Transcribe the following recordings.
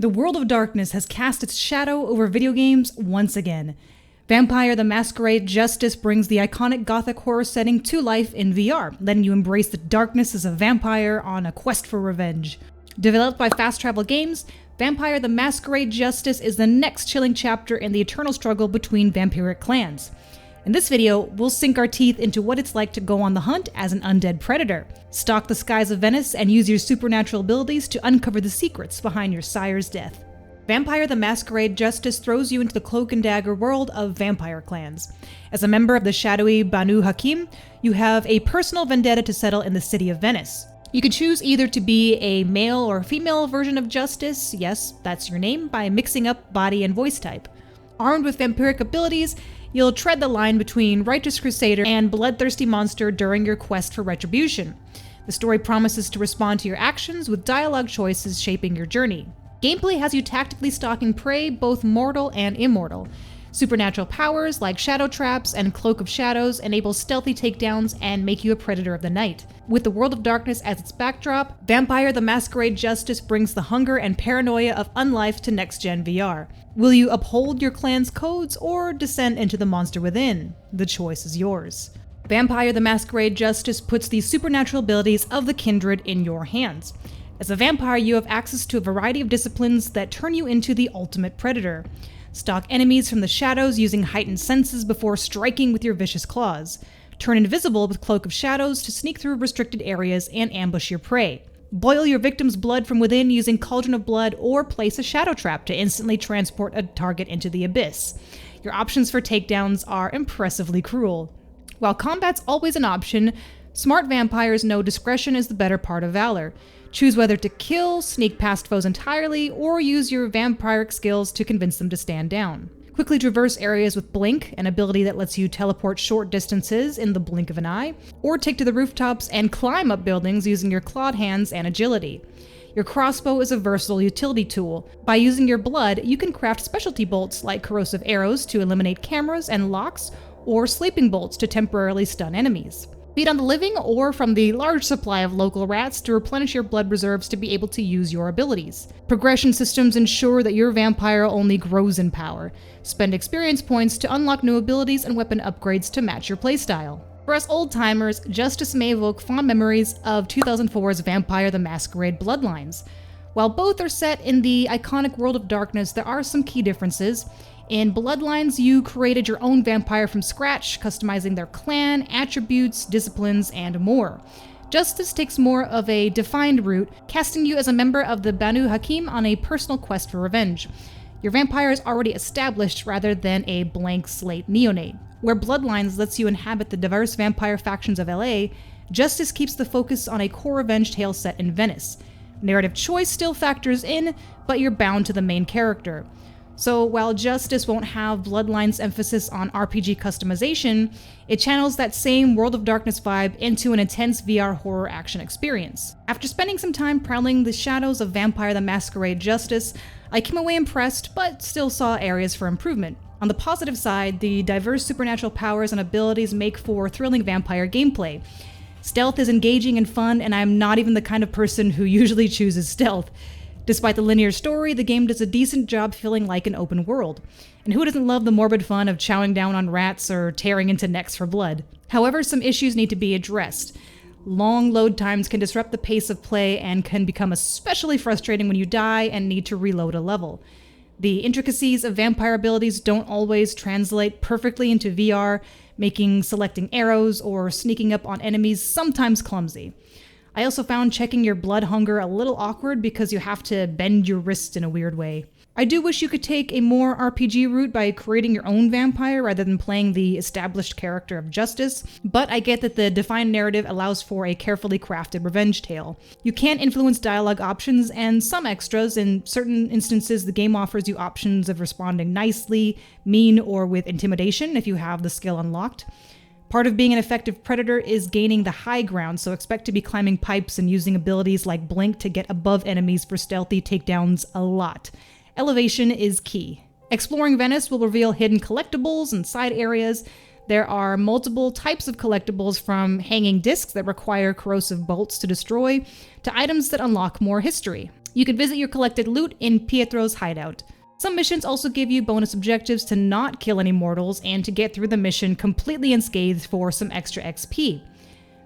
The world of darkness has cast its shadow over video games once again. Vampire the Masquerade Justice brings the iconic gothic horror setting to life in VR, letting you embrace the darkness as a vampire on a quest for revenge. Developed by Fast Travel Games, Vampire the Masquerade Justice is the next chilling chapter in the eternal struggle between vampiric clans. In this video, we'll sink our teeth into what it's like to go on the hunt as an undead predator, stalk the skies of Venice, and use your supernatural abilities to uncover the secrets behind your sire's death. Vampire the Masquerade Justice throws you into the cloak and dagger world of vampire clans. As a member of the shadowy Banu Hakim, you have a personal vendetta to settle in the city of Venice. You can choose either to be a male or female version of Justice, yes, that's your name, by mixing up body and voice type. Armed with vampiric abilities, you'll tread the line between righteous crusader and bloodthirsty monster during your quest for retribution. The story promises to respond to your actions with dialogue choices shaping your journey. Gameplay has you tactically stalking prey, both mortal and immortal. Supernatural powers like shadow traps and cloak of shadows enable stealthy takedowns and make you a predator of the night. With the world of darkness as its backdrop, Vampire the Masquerade Justice brings the hunger and paranoia of unlife to next-gen VR. Will you uphold your clan's codes or descend into the monster within? The choice is yours. Vampire the Masquerade Justice puts the supernatural abilities of the kindred in your hands. As a vampire, you have access to a variety of disciplines that turn you into the ultimate predator. Stalk enemies from the shadows using heightened senses before striking with your vicious claws. Turn invisible with Cloak of Shadows to sneak through restricted areas and ambush your prey. Boil your victim's blood from within using Cauldron of Blood, or place a shadow trap to instantly transport a target into the abyss. Your options for takedowns are impressively cruel. While combat's always an option, smart vampires know discretion is the better part of valor. Choose whether to kill, sneak past foes entirely, or use your vampiric skills to convince them to stand down. Quickly traverse areas with Blink, an ability that lets you teleport short distances in the blink of an eye, or take to the rooftops and climb up buildings using your clawed hands and agility. Your crossbow is a versatile utility tool. By using your blood, you can craft specialty bolts like corrosive arrows to eliminate cameras and locks, or sleeping bolts to temporarily stun enemies. Feed on the living or from the large supply of local rats to replenish your blood reserves to be able to use your abilities. Progression systems ensure that your vampire only grows in power. Spend experience points to unlock new abilities and weapon upgrades to match your playstyle. For us old-timers, Justice may evoke fond memories of 2004's Vampire the Masquerade Bloodlines. While both are set in the iconic world of darkness, there are some key differences. In Bloodlines, you created your own vampire from scratch, customizing their clan, attributes, disciplines, and more. Justice takes more of a defined route, casting you as a member of the Banu Hakim on a personal quest for revenge. Your vampire is already established rather than a blank slate neonate. Where Bloodlines lets you inhabit the diverse vampire factions of LA, Justice keeps the focus on a core revenge tale set in Venice. Narrative choice still factors in, but you're bound to the main character. So while Justice won't have Bloodlines' emphasis on RPG customization, it channels that same World of Darkness vibe into an intense VR horror action experience. After spending some time prowling the shadows of Vampire the Masquerade Justice, I came away impressed, but still saw areas for improvement. On the positive side, the diverse supernatural powers and abilities make for thrilling vampire gameplay. Stealth is engaging and fun, and I'm not even the kind of person who usually chooses stealth. Despite the linear story, the game does a decent job feeling like an open world. And who doesn't love the morbid fun of chowing down on rats or tearing into necks for blood? However, some issues need to be addressed. Long load times can disrupt the pace of play and can become especially frustrating when you die and need to reload a level. The intricacies of vampire abilities don't always translate perfectly into VR, making selecting arrows or sneaking up on enemies sometimes clumsy. I also found checking your blood hunger a little awkward because you have to bend your wrists in a weird way. I do wish you could take a more RPG route by creating your own vampire rather than playing the established character of Justice, but I get that the defined narrative allows for a carefully crafted revenge tale. You can influence dialogue options and some extras. In certain instances, the game offers you options of responding nicely, mean, or with intimidation if you have the skill unlocked. Part of being an effective predator is gaining the high ground, so expect to be climbing pipes and using abilities like Blink to get above enemies for stealthy takedowns a lot. Elevation is key. Exploring Venice will reveal hidden collectibles and side areas. There are multiple types of collectibles, from hanging discs that require corrosive bolts to destroy, to items that unlock more history. You can visit your collected loot in Pietro's hideout. Some missions also give you bonus objectives to not kill any mortals and to get through the mission completely unscathed for some extra XP.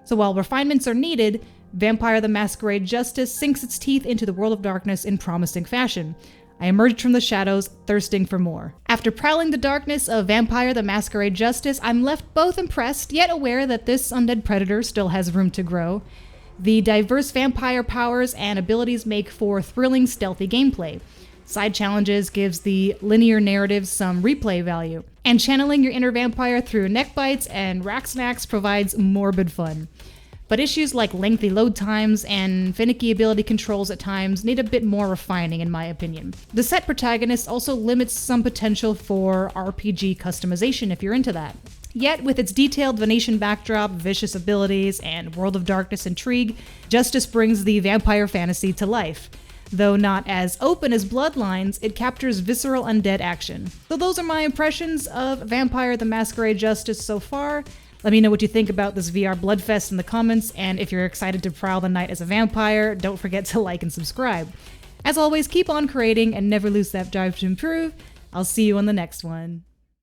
So while refinements are needed, Vampire the Masquerade Justice sinks its teeth into the world of darkness in promising fashion. I emerged from the shadows, thirsting for more. After prowling the darkness of Vampire the Masquerade Justice, I'm left both impressed, yet aware that this undead predator still has room to grow. The diverse vampire powers and abilities make for thrilling, stealthy gameplay. Side challenges gives the linear narrative some replay value. And channeling your inner vampire through neck bites and rack snacks provides morbid fun. But issues like lengthy load times and finicky ability controls at times need a bit more refining in my opinion. The set protagonist also limits some potential for RPG customization if you're into that. Yet, with its detailed Venetian backdrop, vicious abilities, and World of Darkness intrigue, Justice brings the vampire fantasy to life. Though not as open as Bloodlines, it captures visceral undead action. So those are my impressions of Vampire the Masquerade Justice so far. Let me know what you think about this VR Bloodfest in the comments, and if you're excited to prowl the night as a vampire, don't forget to like and subscribe. As always, keep on creating and never lose that drive to improve. I'll see you on the next one.